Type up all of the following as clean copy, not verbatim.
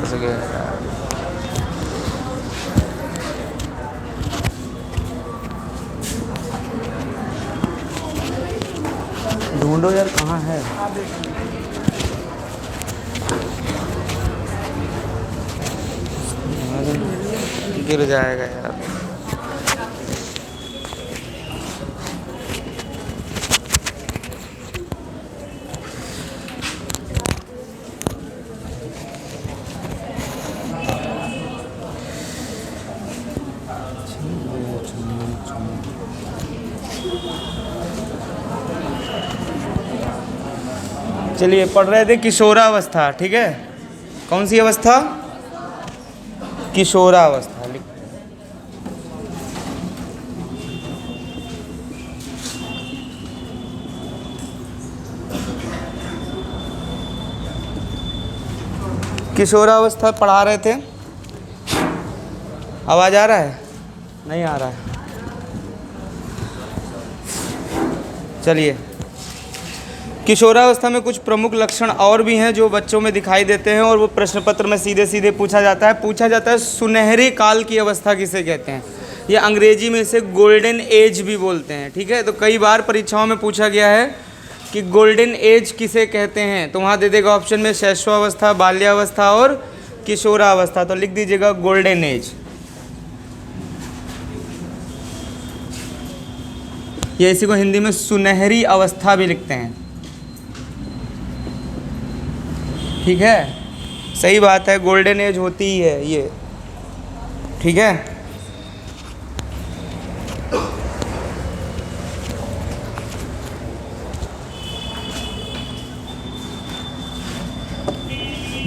ऐसे क्या? ढूंढो यार कहाँ है। गिर जाएगा यार। चलिए पढ़ रहे थे किशोरावस्था, ठीक है। कौन सी अवस्था? किशोरावस्था। किशोरावस्था पढ़ा रहे थे। आवाज़ आ रहा है? नहीं आ रहा है। चलिए, किशोरावस्था में कुछ प्रमुख लक्षण और भी हैं जो बच्चों में दिखाई देते हैं और वो प्रश्न पत्र में सीधे सीधे पूछा जाता है। सुनहरे काल की अवस्था किसे कहते हैं? ये अंग्रेजी में इसे गोल्डन एज भी बोलते हैं, ठीक है। तो कई बार परीक्षाओं में पूछा गया है कि गोल्डन एज किसे कहते हैं, तो वहाँ दे देगा ऑप्शन में शैशवावस्था, बाल्यावस्था और किशोरावस्था। तो लिख दीजिएगा गोल्डन एज। ये इसी को हिंदी में सुनहरी अवस्था भी लिखते हैं, ठीक है। सही बात है, गोल्डन एज होती ही है ये, ठीक है।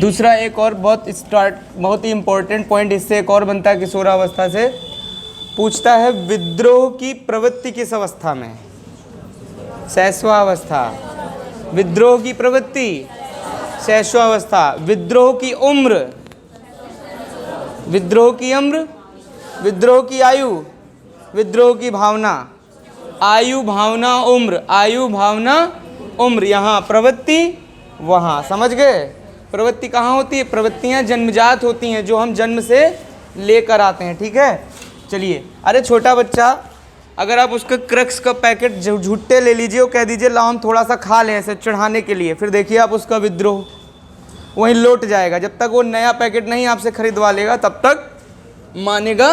दूसरा एक और बहुत ही इम्पोर्टेंट पॉइंट इससे एक और बनता है किशोरावस्था से। पूछता है विद्रोह की प्रवृत्ति किस अवस्था में? शैशवावस्था। विद्रोह की प्रवृत्ति शैशवावस्था। विद्रोह की उम्र, विद्रोह की उम्र, विद्रोह की आयु, विद्रोह की भावना। आयु, भावना, उम्र। आयु, भावना, उम्र। यहाँ प्रवृत्ति, वहाँ। समझ गए? प्रवृत्ति कहाँ होती है? प्रवृत्तियाँ जन्मजात होती हैं जो हम जन्म से लेकर आते हैं, ठीक है। चलिए, अरे छोटा बच्चा, अगर आप उसका क्रक्स का पैकेट झुट्टे ले लीजिए और कह दीजिए लाओ हम थोड़ा सा खा लें ऐसे चढ़ाने के लिए, फिर देखिए आप उसका विद्रोह वहीं लौट जाएगा। जब तक वो नया पैकेट नहीं आपसे खरीदवा लेगा तब तक मानेगा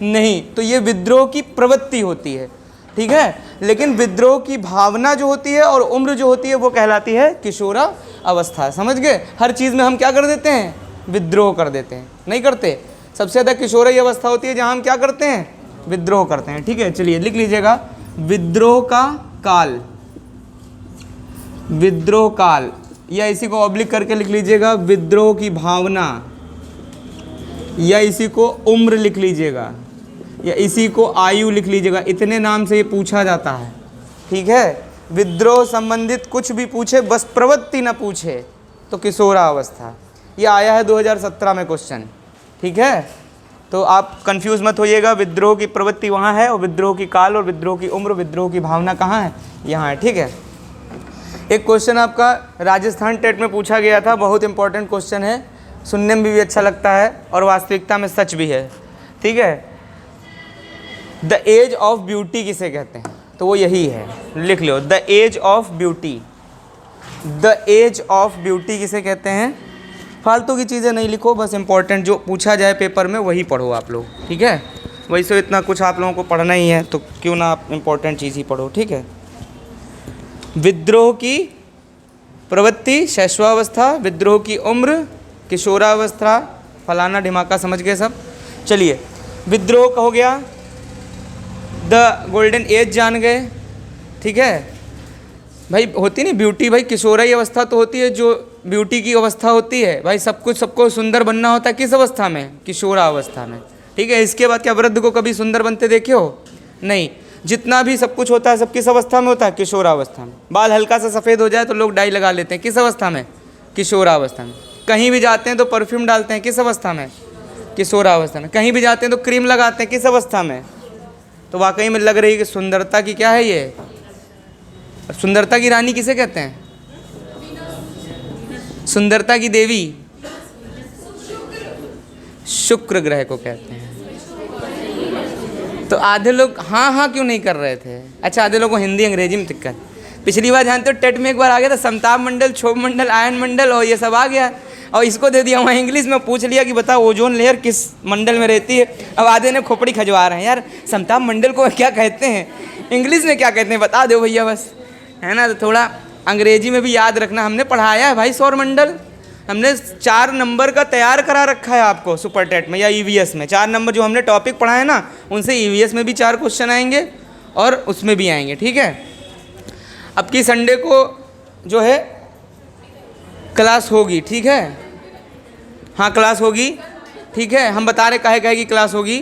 नहीं। तो ये विद्रोह की प्रवृत्ति होती है, ठीक है। लेकिन विद्रोह की भावना जो होती है और उम्र जो होती है वो कहलाती है किशोरा अवस्था। समझ गए? हर चीज़ में हम क्या कर देते हैं? विद्रोह कर देते हैं, नहीं करते। सबसे ज़्यादा किशोरी अवस्था होती है जहाँ हम क्या करते हैं? विद्रोह करते हैं, ठीक है। चलिए लिख लीजिएगा विद्रोह का काल। विद्रोह काल, या इसी को ऑब्लिक करके लिख लीजिएगा विद्रोह की भावना, या इसी को उम्र लिख लीजिएगा, या इसी को आयु लिख लीजिएगा। इतने नाम से ये पूछा जाता है, ठीक है। विद्रोह संबंधित कुछ भी पूछे, बस प्रवृत्ति न पूछे, तो किशोरावस्था। ये आया है 2017 में क्वेश्चन, ठीक है। तो आप कंफ्यूज मत होइएगा, विद्रोह की प्रवृत्ति वहाँ है और विद्रोह की काल और विद्रोह की उम्र, विद्रोह की भावना कहाँ है? यहाँ है, ठीक है। एक क्वेश्चन आपका राजस्थान टेट में पूछा गया था, बहुत इंपॉर्टेंट क्वेश्चन है, सुनने में भी अच्छा लगता है और वास्तविकता में सच भी है, ठीक है। द एज ऑफ ब्यूटी किसे कहते हैं? तो वो यही है, लिख लो the age of beauty. The age of beauty किसे कहते हैं? फालतू की चीज़ें नहीं लिखो, बस इंपॉर्टेंट जो पूछा जाए पेपर में वही पढ़ो आप लोग, ठीक है। वैसे इतना कुछ आप लोगों को पढ़ना ही है तो क्यों ना आप इंपॉर्टेंट चीज़ ही पढ़ो, ठीक है। विद्रोह की प्रवृत्ति शैशवावस्था, विद्रोह की उम्र किशोरावस्था, फलाना ढिमाका, समझ गए सब। चलिए, विद्रोह का हो गया, द गोल्डन एज जान गए, ठीक है भाई। होती नहीं ब्यूटी भाई, किशोरी अवस्था तो होती है जो ब्यूटी की अवस्था होती है भाई। सब कुछ सबको सुंदर बनना होता है किस अवस्था में? किशोरावस्था में, ठीक है। इसके बाद क्या वृद्ध को कभी सुंदर बनते देखे हो? नहीं। जितना भी सब कुछ होता है सब किस अवस्था में होता है? किशोरावस्था में। बाल हल्का सा सफ़ेद हो जाए तो लोग डाई लगा लेते हैं, किस अवस्था में? किशोरावस्था में। कहीं भी जाते हैं तो परफ्यूम डालते हैं, किस अवस्था में? किशोरावस्था में। कहीं भी जाते हैं तो क्रीम लगाते हैं, किस अवस्था में? तो वाकई में लग रही है कि सुंदरता की क्या है ये? सुंदरता की रानी किसे कहते हैं? सुंदरता की देवी शुक्र ग्रह को कहते हैं। तो आधे लोग हाँ हाँ क्यों नहीं कर रहे थे? अच्छा, आधे लोगों को हिंदी अंग्रेजी में दिक्कत। पिछली बार जानते हो टेट में एक बार आ गया था समताप मंडल, क्षोभ मंडल, आयन मंडल और ये सब आ गया, और इसको दे दिया वहाँ इंग्लिश में, पूछ लिया कि बताओ ओजोन लेयर किस मंडल में रहती है। अब आधे ने खोपड़ी खजवा रहे हैं, यार समताप मंडल को क्या कहते हैं, इंग्लिश में क्या कहते हैं बता दो भैया बस, है ना। तो थोड़ा अंग्रेजी में भी याद रखना, हमने पढ़ाया है भाई सौर मंडल, हमने 4 नंबर का तैयार करा रखा है आपको सुपर टेट में या ईवीएस में। 4 नंबर जो हमने टॉपिक पढ़ा है ना, उनसे ईवीएस में भी 4 क्वेश्चन आएंगे और उसमें भी आएंगे, ठीक है। अब की संडे को जो है क्लास होगी, ठीक है, हाँ क्लास होगी, ठीक है। हम बता रहे काहे की क्लास होगी,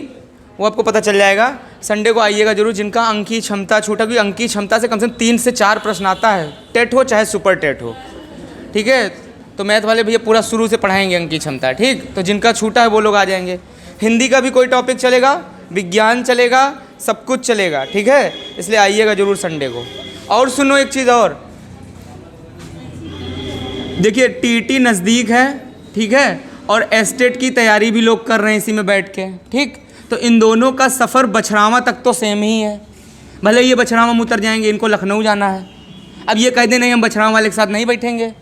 वो आपको पता चल जाएगा। संडे को आइएगा जरूर, जिनका अंकीय क्षमता छूटा, क्योंकि अंकीय क्षमता से कम 3 से 4 प्रश्न आता है, टेट हो चाहे सुपर टेट हो, ठीक है। तो मैथ वाले भैया पूरा शुरू से पढ़ाएंगे अंकीय क्षमता, ठीक। तो जिनका छूटा है वो लोग आ जाएंगे। हिंदी का भी कोई टॉपिक चलेगा, विज्ञान चलेगा, सब कुछ चलेगा, ठीक है। इसलिए आइएगा जरूर संडे को। और सुनो एक चीज़ और, देखिए टीटी नज़दीक है, ठीक है, और एस्टेट की तैयारी भी लोग कर रहे हैं इसी में बैठ के, ठीक। तो इन दोनों का सफ़र बछरावा तक तो सेम ही है, भले ये बछरावा में उतर जाएंगे, इनको लखनऊ जाना है। अब ये कह दे नहीं हम बछरावा वाले के साथ नहीं बैठेंगे,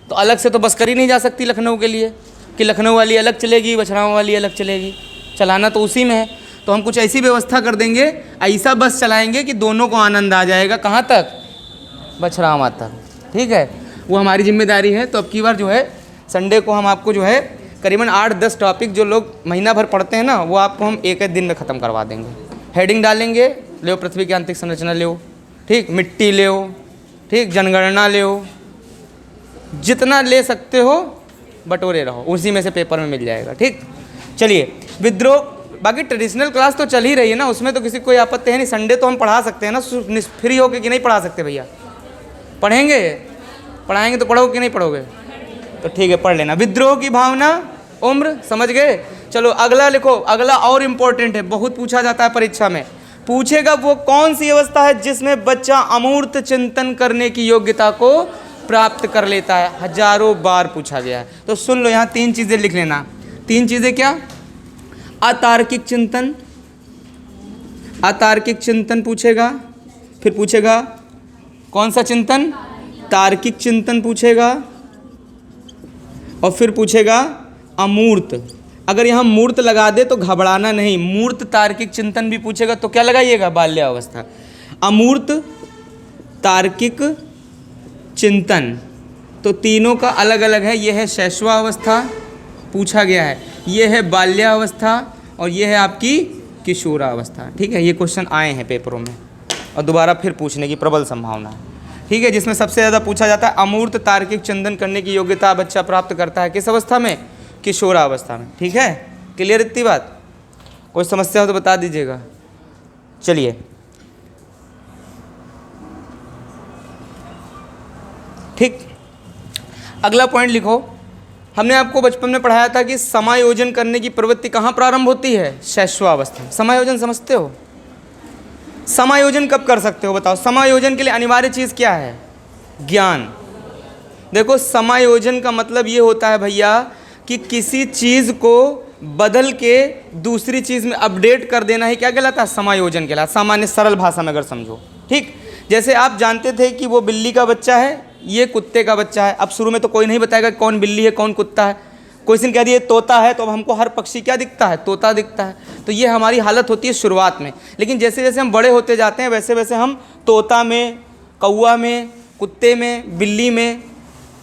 तो अलग से तो बस करी नहीं जा सकती लखनऊ के लिए कि लखनऊ वाली अलग चलेगी, बछरावा वाली अलग चलेगी, चलाना तो उसी में है। तो हम कुछ ऐसी व्यवस्था कर देंगे, ऐसा बस चलाएंगे कि दोनों को आनंद आ जाएगा, कहाँ तक, बछरावा तक, ठीक है। वो हमारी जिम्मेदारी है। तो अब की बार जो है संडे को हम आपको जो है करीबन 8-10 टॉपिक जो लोग महीना भर पढ़ते हैं ना, वो आपको हम एक दिन में ख़त्म करवा देंगे। हेडिंग डालेंगे, ले पृथ्वी की आंतरिक संरचना ले, ठीक, मिट्टी ले, ठीक, जनगणना ले, जितना ले सकते हो बटोरे रहो, उसी में से पेपर में मिल जाएगा, ठीक। चलिए विद्रोह, बाकी ट्रेडिशनल क्लास तो चल ही रही है ना, उसमें तो किसी कोई आपत्ति है नहीं। संडे तो हम पढ़ा सकते हैं ना फ्री होके, कि नहीं पढ़ा सकते भैया? पढ़ेंगे, पढ़ाएंगे तो पढ़ोगे कि नहीं पढ़ोगे? तो ठीक है, पढ़ लेना। विद्रोह की भावना, उम्र, समझ गए। चलो अगला लिखो, अगला और इम्पोर्टेंट है, बहुत पूछा जाता है परीक्षा में, पूछेगा वो कौन सी अवस्था है जिसमें बच्चा अमूर्त चिंतन करने की योग्यता को प्राप्त कर लेता है। हजारों बार पूछा गया है। तो सुन लो, यहाँ 3 चीज़ें लिख लेना। 3 चीज़ें क्या? अतार्किक चिंतन, अतार्किक चिंतन पूछेगा, फिर पूछेगा कौन सा चिंतन, तार्किक चिंतन पूछेगा, और फिर पूछेगा अमूर्त। अगर यहाँ मूर्त लगा दे तो घबराना नहीं, मूर्त तार्किक चिंतन भी पूछेगा तो क्या लगाइएगा, बाल्यावस्था। अमूर्त तार्किक चिंतन, तो तीनों का अलग अलग है। यह है शैशवावस्था पूछा गया है, यह है बाल्यावस्था, और यह है आपकी किशोरावस्था, ठीक है। ये क्वेश्चन आए हैं पेपरों में और दोबारा फिर पूछने की प्रबल संभावना है, ठीक है। जिसमें सबसे ज़्यादा पूछा जाता है अमूर्त तार्किक चिंतन करने की योग्यता बच्चा प्राप्त करता है किस अवस्था में, किशोरावस्था में, ठीक है। क्लियर इतनी बात? कोई समस्या हो तो बता दीजिएगा। चलिए ठीक, अगला पॉइंट लिखो। हमने आपको बचपन में पढ़ाया था कि समायोजन करने की प्रवृत्ति कहाँ प्रारंभ होती है, शैशवावस्था। समायोजन समझते हो? समायोजन कब कर सकते हो बताओ? समायोजन के लिए अनिवार्य चीज़ क्या है, ज्ञान। देखो समायोजन का मतलब ये होता है भैया कि किसी चीज़ को बदल के दूसरी चीज़ में अपडेट कर देना ही क्या कहलाता है, समायोजन कहलाता। सामान्य सरल भाषा में अगर समझो, ठीक। जैसे आप जानते थे कि वो बिल्ली का बच्चा है, ये कुत्ते का बच्चा है। अब शुरू में तो कोई नहीं बताएगा कौन बिल्ली है कौन कुत्ता है। क्वेश्चन कह दिए तोता है, तो अब हमको हर पक्षी क्या दिखता है, तोता दिखता है। तो ये हमारी हालत होती है शुरुआत में। लेकिन जैसे जैसे हम बड़े होते जाते हैं वैसे वैसे हम तोता में, कौआ में, कुत्ते में, बिल्ली में,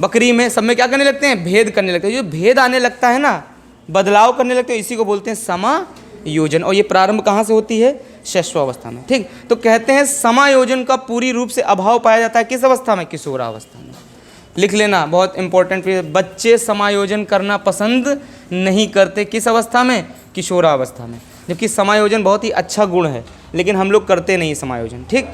बकरी में, सब में क्या करने लगते हैं, भेद करने लगते हैं। जो भेद आने लगता है ना, बदलाव करने लगते हैं, इसी को बोलते हैं समायोजन। और ये प्रारंभ कहाँ से होती है, शैशवावस्था में, ठीक। तो कहते हैं समायोजन का पूरी रूप से अभाव पाया जाता है किस अवस्था में, किशोरावस्था में। लिख लेना, बहुत इंपॉर्टेंट। बच्चे समायोजन करना पसंद नहीं करते किस अवस्था में, किशोरावस्था में। जबकि समायोजन बहुत ही अच्छा गुण है, लेकिन हम लोग करते नहीं समायोजन, ठीक।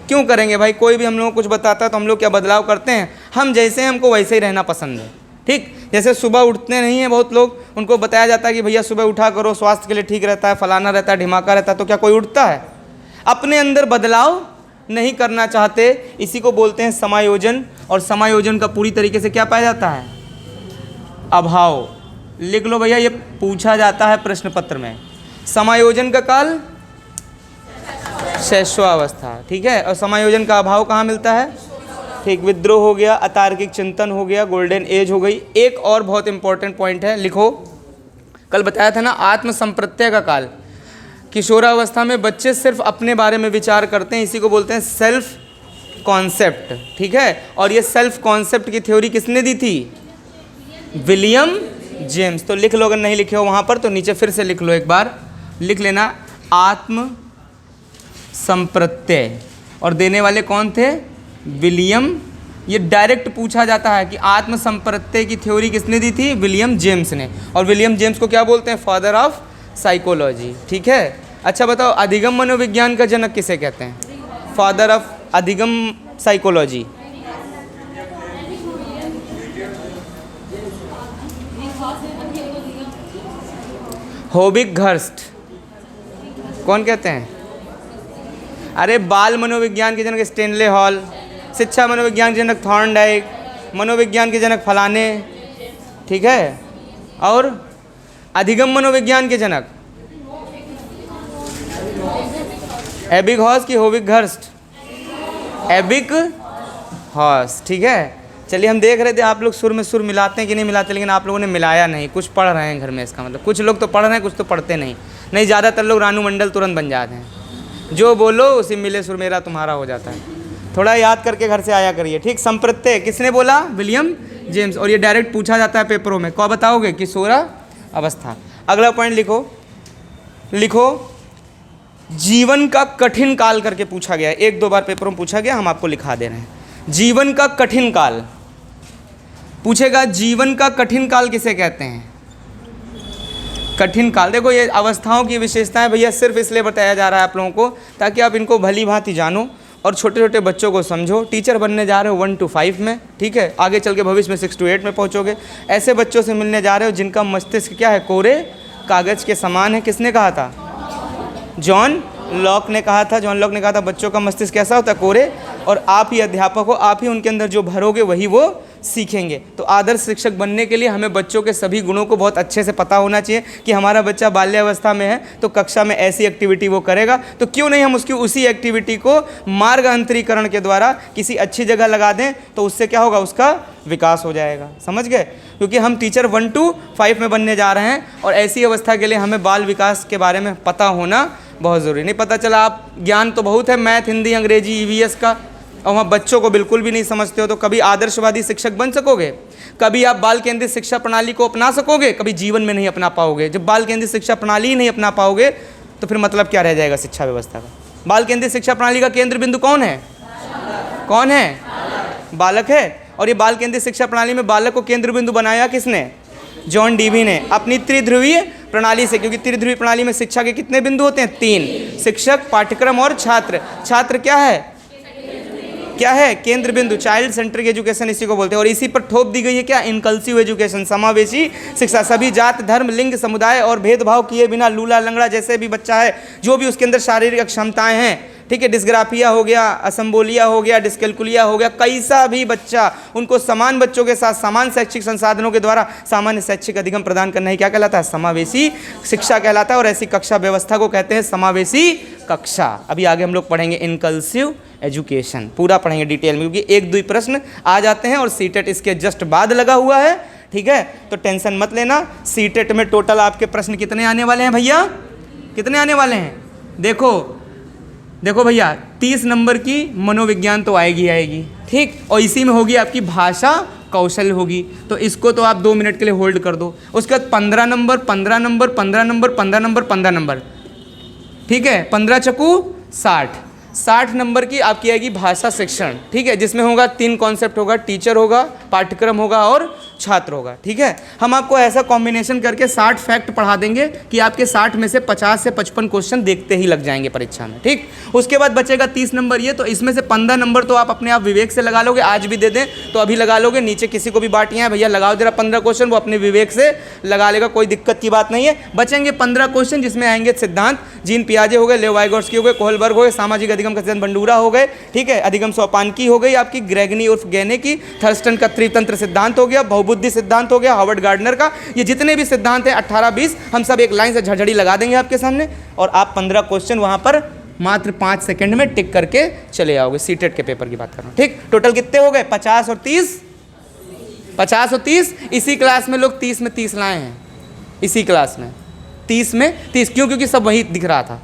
क्यों करेंगे भाई? कोई भी हम लोग को कुछ बताता है तो हम लोग क्या बदलाव करते हैं? हम जैसे हैं हमको वैसे ही रहना पसंद है, ठीक। जैसे सुबह उठते नहीं हैं बहुत लोग, उनको बताया जाता है कि भैया सुबह उठा करो, स्वास्थ्य के लिए ठीक रहता है, फलाना रहता है, ढिमाका रहता है, तो क्या कोई उठता है? अपने अंदर बदलाव नहीं करना चाहते, इसी को बोलते हैं समायोजन। और समायोजन का पूरी तरीके से क्या पाया जाता है, अभाव, लिख लो भैया, ये पूछा जाता है प्रश्न पत्र में। समायोजन का काल शैशवावस्था, ठीक है, और समायोजन का अभाव कहाँ मिलता है? ठीक, विद्रोह हो गया, अतार्किक चिंतन हो गया, गोल्डन एज हो गई। एक और बहुत इंपॉर्टेंट पॉइंट है, लिखो, कल बताया था ना आत्म संप्रत्यय का काल। किशोरावस्था में बच्चे सिर्फ अपने बारे में विचार करते हैं, इसी को बोलते हैं सेल्फ कॉन्सेप्ट, ठीक है। और ये सेल्फ कॉन्सेप्ट की थ्योरी किसने दी थी? William James. तो लिख लो, अगर नहीं लिखे हो वहाँ पर तो नीचे फिर से लिख लो, एक बार लिख लेना, आत्म संप्रत्यय। और देने वाले कौन थे? विलियम। ये डायरेक्ट पूछा जाता है कि आत्म संप्रत्यय की थ्योरी किसने दी थी? विलियम जेम्स ने। और विलियम जेम्स को क्या बोलते हैं? फादर ऑफ साइकोलॉजी, ठीक है। अच्छा बताओ, अधिगम मनोविज्ञान का जनक किसे कहते हैं? फादर ऑफ अधिगम साइकोलॉजी। होवित्ज़हर्स्ट। कौन कहते हैं? अरे बाल मनोविज्ञान के जनक स्टेनले हॉल, शिक्षा मनोविज्ञान के जनक थॉर्नडाइक, मनोविज्ञान के जनक फलाने, ठीक है। और अधिगम मनोविज्ञान के जनक एबिंगहॉस की होवित्ज़हर्स्ट? एबिंगहॉस, ठीक है। चलिए, हम देख रहे थे आप लोग सुर में सुर मिलाते हैं कि नहीं मिलाते, लेकिन आप लोगों ने मिलाया नहीं, कुछ पढ़ रहे हैं घर में, इसका मतलब कुछ लोग तो पढ़ रहे हैं, कुछ तो पढ़ते नहीं। ज़्यादातर लोग रानू मंडल तुरंत बन जाते हैं, जो बोलो उसी मिले सुर मेरा तुम्हारा हो जाता है। थोड़ा याद करके घर से आया करिए, ठीक। संप्रत्यय किसने बोला? William James. और ये डायरेक्ट पूछा जाता है पेपरों में, कब बताओगे? किशोरावस्था। अगला पॉइंट लिखो, लिखो, जीवन का कठिन काल करके पूछा गया है, एक दो बार पेपरों में पूछा गया, हम आपको लिखा दे रहे हैं। जीवन का कठिन काल पूछेगा, जीवन का कठिन काल किसे कहते हैं? कठिन काल, देखो ये अवस्थाओं की विशेषताएं भैया सिर्फ इसलिए बताया जा रहा है आप लोगों को ताकि आप इनको भली भांति जानो और छोटे छोटे बच्चों को समझो। टीचर बनने जा रहे हो 1 to 5 में, ठीक है, आगे चल के भविष्य में 6 to 8 में पहुंचोगे। ऐसे बच्चों से मिलने जा रहे हो जिनका मस्तिष्क क्या है? कोरे कागज के समान है। किसने कहा था? जॉन लॉक ने कहा था। जॉन लॉक ने कहा था बच्चों का मस्तिष्क कैसा होता है? कोरे। और आप ही अध्यापक हो, आप ही उनके अंदर जो भरोगे वही वो सीखेंगे। तो आदर्श शिक्षक बनने के लिए हमें बच्चों के सभी गुणों को बहुत अच्छे से पता होना चाहिए कि हमारा बच्चा बाल्यावस्था में है तो कक्षा में ऐसी एक्टिविटी वो करेगा, तो क्यों नहीं हम उसकी उसी एक्टिविटी को मार्गांतरीकरण के द्वारा किसी अच्छी जगह लगा दें, तो उससे क्या होगा? उसका विकास हो जाएगा। समझ गए? क्योंकि हम टीचर 1 to 5 में बनने जा रहे हैं और ऐसी अवस्था के लिए हमें बाल विकास के बारे में पता होना बहुत ज़रूरी। नहीं पता चला, आप ज्ञान तो बहुत है मैथ, हिंदी, अंग्रेजी, EVS का, और वहाँ बच्चों को बिल्कुल भी नहीं समझते हो, तो कभी आदर्शवादी शिक्षक बन सकोगे? कभी आप बाल केंद्रित शिक्षा प्रणाली को अपना सकोगे? कभी जीवन में नहीं अपना पाओगे। जब बाल केंद्रित शिक्षा प्रणाली ही नहीं अपना पाओगे तो फिर मतलब क्या रह जाएगा शिक्षा व्यवस्था का? बाल केंद्रित शिक्षा प्रणाली का केंद्र बिंदु कौन है? कौन है? बालक है। और ये बाल केंद्रित शिक्षा प्रणाली में बालक को केंद्र बिंदु बनाया किसने? जॉन डीवी ने, अपनी त्रिध्रुवीय प्रणाली से। क्योंकि त्रिध्रुवीय प्रणाली में शिक्षा के कितने बिंदु होते हैं? 3, शिक्षक, पाठ्यक्रम और छात्र। छात्र क्या है? क्या है? केंद्र बिंदु। चाइल्ड सेंट्रिक एजुकेशन इसी को बोलते हैं। और इसी पर थोप दी गई है क्या? इनकल्सिव एजुकेशन, समावेशी शिक्षा। सभी जात, धर्म, लिंग, समुदाय और भेदभाव किए बिना, लूला लंगड़ा जैसे भी बच्चा है, जो भी उसके अंदर शारीरिक अक्षमताएं हैं, ठीक है, डिस्ग्राफिया हो गया, असम्बोलिया हो गया, डिस्कैल्कुलिया हो गया, कैसा भी बच्चा, उनको समान बच्चों के साथ समान शैक्षिक संसाधनों के द्वारा सामान्य शैक्षिक अधिगम प्रदान करना ही क्या कहलाता है? समावेशी शिक्षा कहलाता है। और ऐसी कक्षा व्यवस्था को कहते हैं समावेशी कक्षा। अभी आगे हम लोग पढ़ेंगे इनकल्सिव एजुकेशन, पूरा पढ़ेंगे डिटेल में, क्योंकि 1-2 प्रश्न आ जाते हैं और सीटेट इसके जस्ट बाद लगा हुआ है, ठीक है। तो टेंशन मत लेना। सीटेट में टोटल आपके प्रश्न कितने आने वाले हैं भैया? कितने आने वाले हैं? देखो भैया, 30 नंबर की मनोविज्ञान तो आएगी, ठीक, और इसी में होगी आपकी भाषा कौशल होगी, तो इसको तो आप 2 मिनट के लिए होल्ड कर दो। उसके बाद 15 number, 15 number, 15 number, 15 number, 15 number, ठीक है, 15 चकू 60 नंबर की आपकी आएगी भाषा शिक्षण, ठीक है, जिसमें होगा 3 कॉन्सेप्ट होगा, टीचर होगा, पाठ्यक्रम होगा और छात्र होगा, ठीक है। हम आपको ऐसा कॉम्बिनेशन करके 60 फैक्ट पढ़ा देंगे कि आपके 60 में से 50 से 55 क्वेश्चन देखते ही लग जाएंगे परीक्षा में, ठीक। उसके बाद बचेगा 30 नंबर ये, तो इसमें से 15 नंबर तो आप अपने आप विवेक से लगा लोगे, आज भी दे दें तो अभी लगा लोगे, नीचे किसी को भी बांटियाँ हैं भैया लगाओ जरा 15 क्वेश्चन, वो अपने विवेक से लगा लेगा, कोई दिक्कत की बात नहीं है। बचेंगे 15 क्वेश्चन जिसमें आएंगे सिद्धांत, जीन पियाजे हो गए, लेव वाइगोट्स्की हो गए, कोहलबर्ग हो गए, सामाजिक अधिगम का सिद्धांत बंडूरा हो गए, ठीक है, अधिगम सोपानकी हो गई आपकी, ग्रेगनी उर्फ गैने की, थर्स्टन का त्रितंत्र सिद्धांत हो गया, बहुबुद्धि सिद्धांत हो गया हार्वर्ड गार्डनर का। ये जितने भी सिद्धांत हैं 18-20 हम सब एक लाइन से झड़झड़ी लगा देंगे आपके सामने, और आप 15 क्वेश्चन वहाँ पर मात्र 5 सेकंड में टिक करके चले आओगे। सीटेट के पेपर की बात कर रहा हूँ, ठीक। टोटल कितने हो गए? 50 और 30, 50 और 30। इसी क्लास में लोग 30 में 30 लाए हैं, इसी क्लास में 30 में 30। क्यों? क्योंकि सब वही दिख रहा था,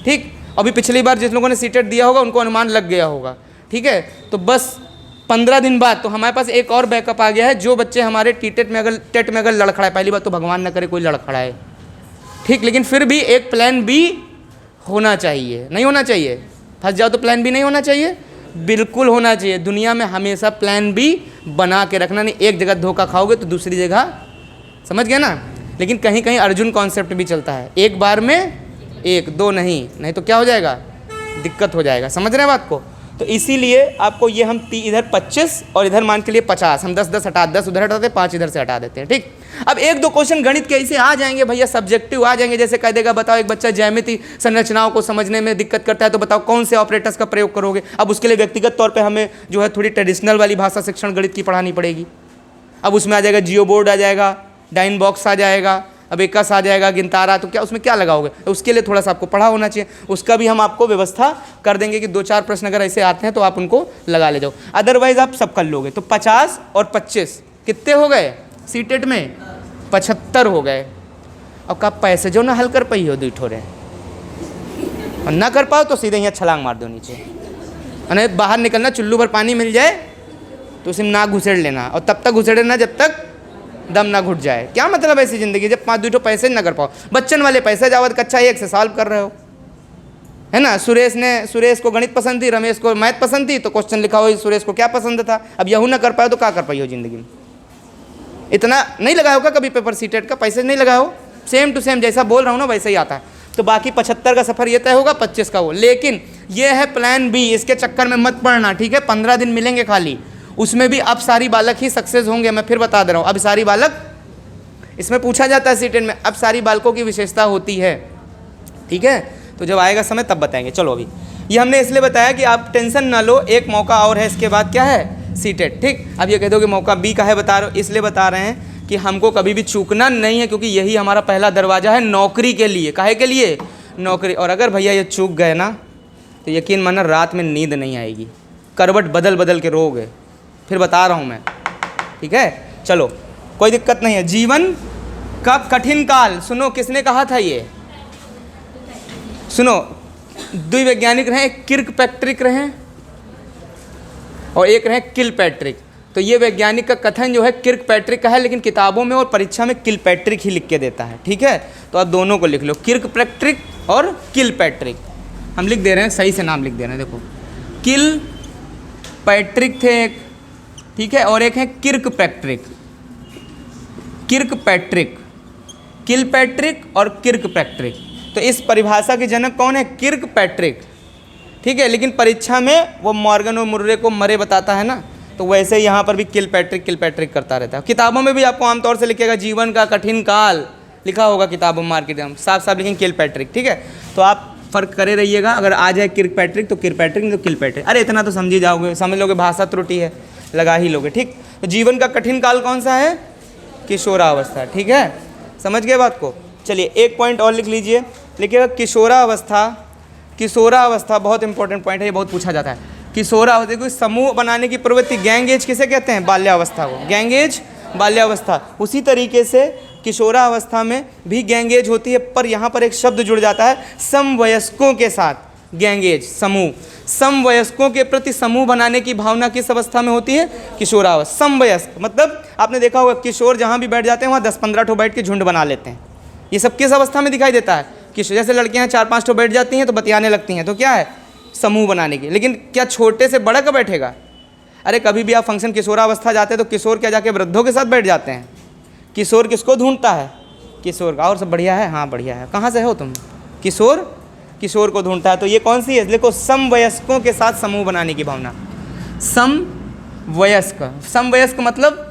ठीक। अभी पिछली बार जिस लोगों ने सीटेट दिया होगा उनको अनुमान लग गया होगा, ठीक है। तो बस 15 दिन बाद तो हमारे पास एक और बैकअप आ गया है। जो बच्चे हमारे टेट में अगर लड़खड़ाए, पहली बात तो भगवान न करे कोई लड़खड़ाए, ठीक, लेकिन फिर भी एक प्लान बी होना चाहिए, नहीं होना चाहिए। फंस जाओ तो प्लान बी नहीं होना चाहिए, बिल्कुल होना चाहिए। दुनिया में हमेशा प्लान बी बना के रखना, नहीं एक जगह धोखा खाओगे तो दूसरी जगह, समझ गया ना। लेकिन कहीं कहीं अर्जुन कॉन्सेप्ट भी चलता है, एक बार में एक, दो नहीं तो क्या हो जाएगा, दिक्कत हो जाएगा। समझ रहे हैं बात को? तो इसीलिए आपको ये हम इधर 25 और इधर मान के लिए 50, हम 10 हटा, 10 उधर हटाते हैं, 5 इधर से हटा देते हैं, ठीक। अब 1-2 क्वेश्चन गणित के ऐसे आ जाएंगे भैया, सब्जेक्टिव आ जाएंगे। जैसे कह देगा बताओ एक बच्चा ज्यामिति संरचनाओं को समझने में दिक्कत करता है, तो बताओ कौन से ऑपरेटर्स का प्रयोग करोगे। अब उसके लिए व्यक्तिगत तौर पर हमें जो है थोड़ी ट्रेडिशनल वाली भाषा शिक्षण गणित की पढ़ानी पड़ेगी। अब उसमें आ जाएगा जियो बोर्ड आ जाएगा, डाइन बॉक्स आ जाएगा, अब एकस आ जाएगा, गिनतारा, तो क्या उसमें क्या लगाओगे? उसके लिए थोड़ा सा आपको पढ़ा होना चाहिए, उसका भी हम आपको व्यवस्था कर देंगे कि 2-4 प्रश्न अगर ऐसे आते हैं तो आप उनको लगा ले जाओ, अदरवाइज आप सब कर लोगे। तो 50 और 25 कितने हो गए? सीटेट में 75 हो गए। अब का पैसे जो ना हल कर पाई हो दो ठोरे, और ना कर पाओ तो सीधे यहाँ छलांग मार दो नीचे, और बाहर निकलना, चुल्लू भर पानी मिल जाए तो उसे ना घुसेड़ लेना, और तब तक घुसेड़ना जब तक दम ना घुट जाए। क्या मतलब ऐसी ज़िंदगी जब 5-2 पैसे ना कर पाओ? बच्चन वाले पैसे जावत कक्षा 1 से सॉल्व कर रहे हो, है ना। सुरेश को गणित पसंद थी, रमेश को मैथ पसंद थी, तो क्वेश्चन लिखा हो सुरेश को क्या पसंद था। अब यहू ना कर पाओ तो क्या कर पाई हो ज़िंदगी में? इतना नहीं लगाया होगा कभी पेपर सीटेट का, पैसे नहीं लगाए हो, सेम टू सेम जैसा बोल रहा हूँ ना वैसे ही आता है। तो बाकी 75 का सफ़र ये तय होगा, 25 का वो। लेकिन ये है प्लान बी, इसके चक्कर में मत पड़ना, ठीक है। 15 दिन मिलेंगे खाली, उसमें भी अब सारी बालक ही सक्सेस होंगे। मैं फिर बता दे रहा हूँ, अब सारी बालक, इसमें पूछा जाता है सीटेट में, अब सारी बालकों की विशेषता होती है, ठीक है। तो जब आएगा समय तब बताएंगे। चलो अभी ये हमने इसलिए बताया कि आप टेंशन ना लो, एक मौका और है, इसके बाद क्या है? सीटेट, ठीक। अब ये कह दो कि मौका बी का है, बता रहे हो, इसलिए बता रहे हैं कि हमको कभी भी चूकना नहीं है, क्योंकि यही हमारा पहला दरवाज़ा है नौकरी के लिए। काहे के लिए? नौकरी। और अगर भैया ये चूक गए ना तो यकीन माना रात में नींद नहीं आएगी, करवट बदल बदल के रोगे, फिर बता रहा हूँ मैं, ठीक है। चलो कोई दिक्कत नहीं है। जीवन का कठिन काल, सुनो किसने कहा था ये? सुनो, 2 वैज्ञानिक रहे, एक किर्कपैट्रिक रहे और एक रहे किलपैट्रिक। तो ये वैज्ञानिक का कथन जो है किर्कपैट्रिक का है, लेकिन किताबों में और परीक्षा में किलपैट्रिक ही लिख के देता है, ठीक है। तो आप दोनों को लिख लो, किर्कपैट्रिक और किलपैट्रिक। हम लिख दे रहे हैं, सही से नाम लिख दे रहे हैं, देखो किलपैट्रिक थे एक, ठीक है, और एक है किर्कपैट्रिक। किर्कपैट्रिक, किलपैट्रिक और किर्कपैट्रिक। तो इस परिभाषा के जनक कौन है? किर्कपैट्रिक, ठीक है। लेकिन परीक्षा में वो मॉर्गन और मुर्रे को मरे बताता है ना, तो वैसे ही यहाँ पर भी किलपैट्रिक करता रहता है। किताबों में भी आपको आमतौर से लिखेगा जीवन का कठिन काल, लिखा होगा किताबों में, मार्केट में साफ साफ लिखेंगे किलपैट्रिक, ठीक है। तो आप फर्क करे रहिएगा, अगर आ जाए किर्कपैट्रिक तो किरपैट्रिक, नहीं तो किलपैट्रिक। अरे इतना तो समझ ही जाओगे, समझ लोगे, भाषा त्रुटि है, लगा ही लोगे, ठीक। तो जीवन का कठिन काल कौन सा है? किशोरावस्था, ठीक है। समझ गए बात को? चलिए एक पॉइंट और लिख लीजिए, लिखिएगा किशोरावस्था। किशोरावस्था बहुत इंपॉर्टेंट पॉइंट है, ये बहुत पूछा जाता है। किशोरावस्था कोई समूह बनाने की प्रवृत्ति, गैंग एज किसे कहते हैं? बाल्यावस्था को, गैंग एज बाल्यावस्था। उसी तरीके से किशोरावस्था में भी गैंग एज होती है, पर यहाँ पर एक शब्द जुड़ जाता है समवयस्कों के साथ, गैंग एज समूह। समवयस्कों के प्रति समूह बनाने की भावना किस अवस्था में होती है? किशोरावस्था। समवयस्क मतलब आपने देखा होगा किशोर जहाँ भी बैठ जाते हैं वहाँ 10-15 ठो बैठ के झुंड बना लेते हैं। ये सब किस अवस्था में दिखाई देता है? किशोर। जैसे लड़कियाँ 4-5 ठो बैठ जाती हैं तो बतियाने लगती हैं, तो क्या है? समूह बनाने की। लेकिन क्या छोटे से बड़ा का बैठेगा? अरे कभी भी आप फंक्शन किशोरावस्था जाते हैं तो किशोर क्या जाके वृद्धों के साथ बैठ जाते हैं? किशोर किसको ढूंढता है? किशोर का। और सब बढ़िया है? हाँ बढ़िया है। कहाँ से हो तुम? किशोर किशोर को ढूंढता है। तो ये कौन सी है? देखो समवयस्कों के साथ समूह बनाने की भावना। समवयस्क, समवयस्क मतलब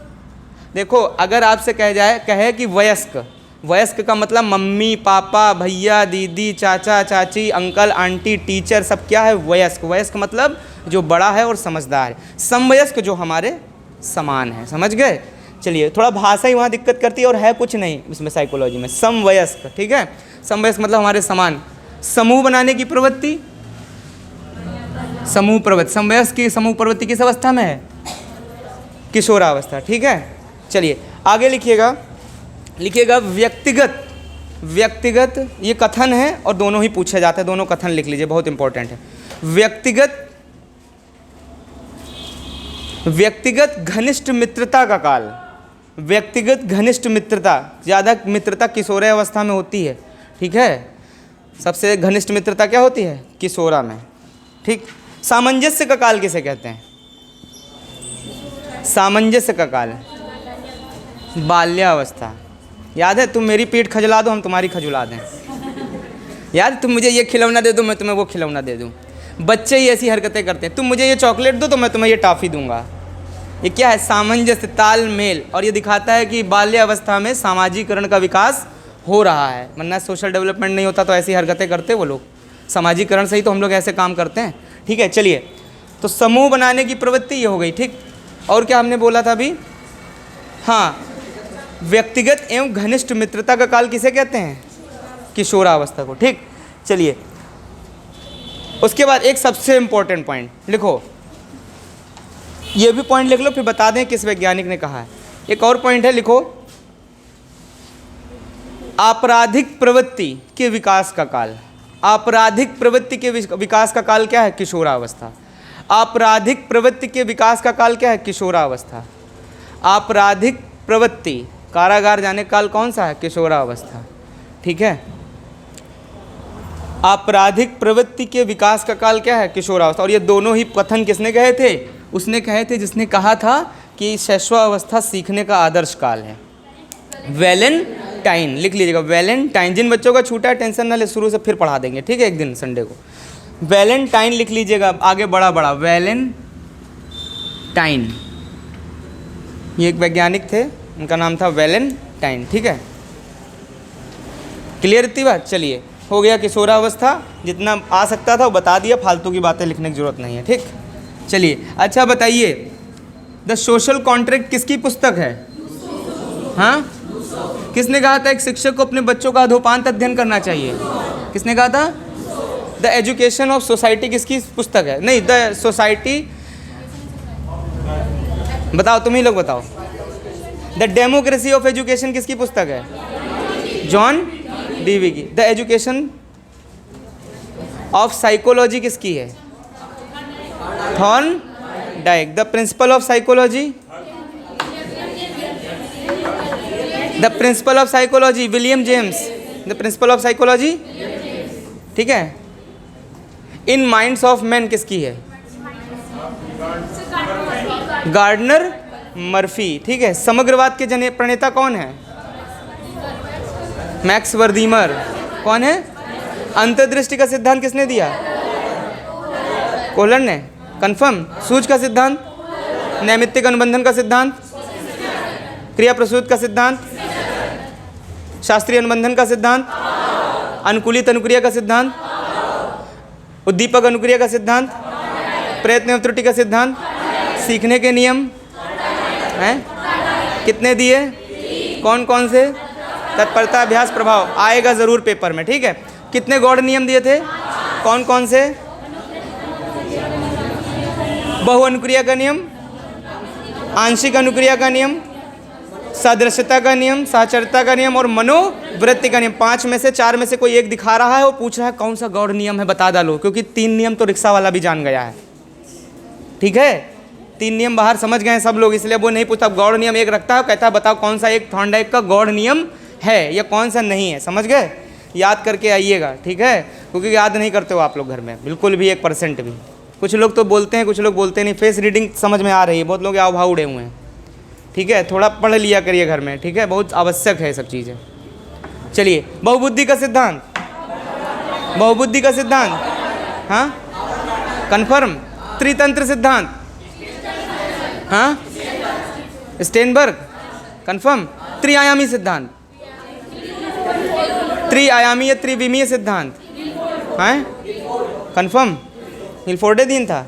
देखो अगर आपसे कहे कि वयस्क, वयस्क का मतलब मम्मी पापा भैया दीदी चाचा चाची अंकल आंटी टीचर सब क्या है वयस्क। वयस्क मतलब जो बड़ा है और समझदार है। समवयस्क जो हमारे समान है। समझ गए? चलिए, थोड़ा भाषा ही वहाँ दिक्कत करती है और है कुछ नहीं इसमें साइकोलॉजी में। समवयस्क, ठीक है, समवयस्क मतलब हमारे समान। समूह बनाने की प्रवृत्ति, समूह प्रवृत्ति, समवयस्क की समूह प्रवृत्ति किस अवस्था में है? किशोरावस्था, ठीक है। चलिए आगे लिखिएगा, लिखिएगा व्यक्तिगत। व्यक्तिगत ये कथन है और दोनों ही पूछे जाते हैं, दोनों कथन लिख लीजिए, बहुत इंपॉर्टेंट है। व्यक्तिगत घनिष्ठ मित्रता का काल। व्यक्तिगत घनिष्ठ मित्रता, ज़्यादा मित्रता किशोरा अवस्था में होती है, ठीक है। सबसे घनिष्ठ मित्रता क्या होती है? किशोरा में, ठीक। सामंजस्य का काल किसे कहते हैं? सामंजस्य का काल बाल्यावस्था। याद है? तुम मेरी पीठ खजला दो, हम तुम्हारी खजुला दें। याद? तुम मुझे ये खिलौना दे दो, मैं तुम्हें वो खिलौना दे दूँ। बच्चे ही ऐसी हरकतें करते हैं। तुम मुझे ये चॉकलेट दो तो मैं तुम्हें ये टॉफ़ी दूंगा। ये क्या है? सामंजस्य, तालमेल। और ये दिखाता है कि बाल्यावस्था में सामाजिकरण का विकास हो रहा है, वरना सोशल डेवलपमेंट नहीं होता तो ऐसी हरकतें करते वो लोग। सामाजिकरण से ही तो हम लोग ऐसे काम करते हैं, ठीक है। चलिए, तो समूह बनाने की प्रवृत्ति ये हो गई, ठीक। और क्या हमने बोला था अभी? हाँ, व्यक्तिगत एवं घनिष्ठ मित्रता का काल किसे कहते हैं? किशोरावस्था को, ठीक। चलिए, उसके बाद एक सबसे इम्पोर्टेंट पॉइंट लिखो, ये भी पॉइंट लिख लो फिर बता दें किस वैज्ञानिक ने कहा है। एक और पॉइंट है, लिखो, आपराधिक प्रवृत्ति के विकास का काल। आपराधिक प्रवृत्ति के विकास का काल क्या है? किशोरावस्था। आपराधिक प्रवृत्ति के विकास का काल क्या है? किशोरावस्था। आपराधिक प्रवृत्ति, कारागार जाने का काल कौन सा है? किशोरावस्था, ठीक है। आपराधिक प्रवृत्ति के विकास का काल क्या है? किशोरावस्था। और ये दोनों ही कथन किसने कहे थे? उसने कहे थे जिसने कहा था कि शैशवावस्था सीखने का आदर्श काल है। वैलेंटाइन, लिख लीजिएगा, वैलेंटाइन। जिन बच्चों का छूटा है टेंशन ना ले, शुरू से फिर पढ़ा देंगे, ठीक है, एक दिन संडे को। वैलेंटाइन लिख लीजिएगा, आगे बड़ा बड़ा, वैलेंटाइन। ये एक वैज्ञानिक थे, उनका नाम था वैलेंटाइन, ठीक है। क्लियर इतनी बात? चलिए, हो गया किशोरावस्था, जितना आ सकता था वो बता दिया, फालतू की बातें लिखने की जरूरत नहीं है, ठीक। चलिए, अच्छा बताइए, द सोशल कॉन्ट्रैक्ट किसकी पुस्तक है? हाँ, किसने कहा था एक शिक्षक को अपने बच्चों का अधोपांत अध्ययन करना चाहिए? किसने कहा था? द एजुकेशन ऑफ सोसाइटी किसकी पुस्तक है? नहीं, द सोसाइटी, बताओ, तुम ही लोग बताओ। द डेमोक्रेसी ऑफ एजुकेशन किसकी पुस्तक है? जॉन डीवी की। द एजुकेशन ऑफ साइकोलॉजी किसकी है? Thorndike. The principle of psychology, the principle of psychology William James. The principle of psychology, ठीक है। इन माइंड्स ऑफ मैन किसकी है? गार्डनर मर्फी, ठीक है। समग्रवाद के प्रणेता कौन है? मैक्स वर्दीमर। कौन है? अंतर्दृष्टि का सिद्धांत किसने दिया? कोहलर ने। कंफर्म। सूझ का सिद्धांत, नैमित्तिक अनुबंधन का सिद्धांत, क्रिया प्रसूत का सिद्धांत, शास्त्रीय अनुबंधन का सिद्धांत, अनुकूलित अनुक्रिया का सिद्धांत, उद्दीपक अनुक्रिया का सिद्धांत, प्रयत्न एवं त्रुटि का सिद्धांत, सीखने के नियम हैं कितने दिए? कौन कौन से? तत्परता, अभ्यास, प्रभाव। आएगा ज़रूर पेपर में, ठीक है। कितने गौड़ नियम दिए थे? कौन कौन से? बहु अनुक्रिया का नियम, आंशिक अनुक्रिया का नियम, सदृशता का नियम, साचरता का नियम और मनोवृत्ति का नियम। 5 में से 4 में से कोई एक दिखा रहा है और पूछ रहा है कौन सा गौड़ नियम है, बता डालो, क्योंकि 3 नियम तो रिक्शा वाला भी जान गया है, ठीक है। 3 नियम बाहर समझ गए हैं सब लोग, इसलिए वो नहीं पूछता। गौड़ नियम एक रखता है, कहता है बताओ कौन सा एक थॉर्नडाइक का गौड़ नियम है या कौन सा नहीं है। समझ गए? याद करके आइएगा, ठीक है, क्योंकि याद नहीं करते हो आप लोग घर में बिल्कुल भी, 1% भी। कुछ लोग तो बोलते हैं, कुछ लोग बोलते नहीं। फेस रीडिंग समझ में आ रही है, बहुत लोग आव भाव उड़े हुए हैं, ठीक है। थोड़ा पढ़ लिया करिए घर में, ठीक है, बहुत आवश्यक है सब चीज़ें। चलिए, बहुबुद्धि का सिद्धांत, बहुबुद्धि का सिद्धांत, हाँ कन्फर्म। त्रितंत्र सिद्धांत, हाँ स्टेनबर्ग, कन्फर्म। त्रिआयामी सिद्धांत, त्रिआयामी या त्रिविमीय सिद्धांत हैं, कंफर्म? हिलफोर्डे था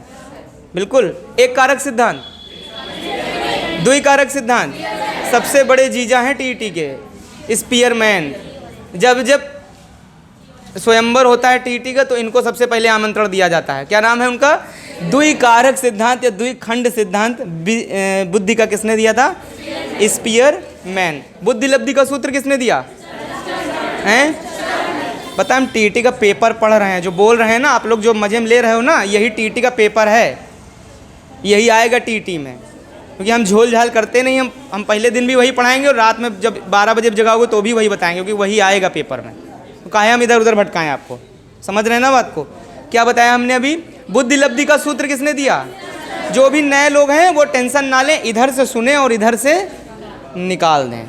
बिल्कुल। एक कारक सिद्धांत, द्विकारक सिद्धांत, सबसे बड़े जीजा हैं टीटी के स्पीयरमैन। जब जब स्वयंवर होता है टीटी का तो इनको सबसे पहले आमंत्रण दिया जाता है। क्या नाम है उनका? द्विकारक सिद्धांत या द्विखंड सिद्धांत। बुद्धि का किसने दिया था? स्पीयरमैन। बुद्धि लब्धि का सूत्र किसने दिया हैं? पता है हम टीटी का पेपर पढ़ रहे हैं, जो बोल रहे हैं ना आप लोग, जो मजे में ले रहे हो ना, यही टीटी का पेपर है, यही आएगा टीटी में। क्योंकि हम झोल झाल करते नहीं, हम पहले दिन भी वही पढ़ाएंगे और रात में जब 12 बजे जगाओगे तो भी वही बताएंगे, क्योंकि वही आएगा पेपर में। तो काहे हम इधर उधर भटकाएं आपको, समझ रहे हैं ना बात को? क्या बताया हमने अभी? बुद्धि लब्धि का सूत्र किसने दिया? जो भी नए लोग हैं वो टेंशन ना लें, इधर से सुने और इधर से निकाल दें,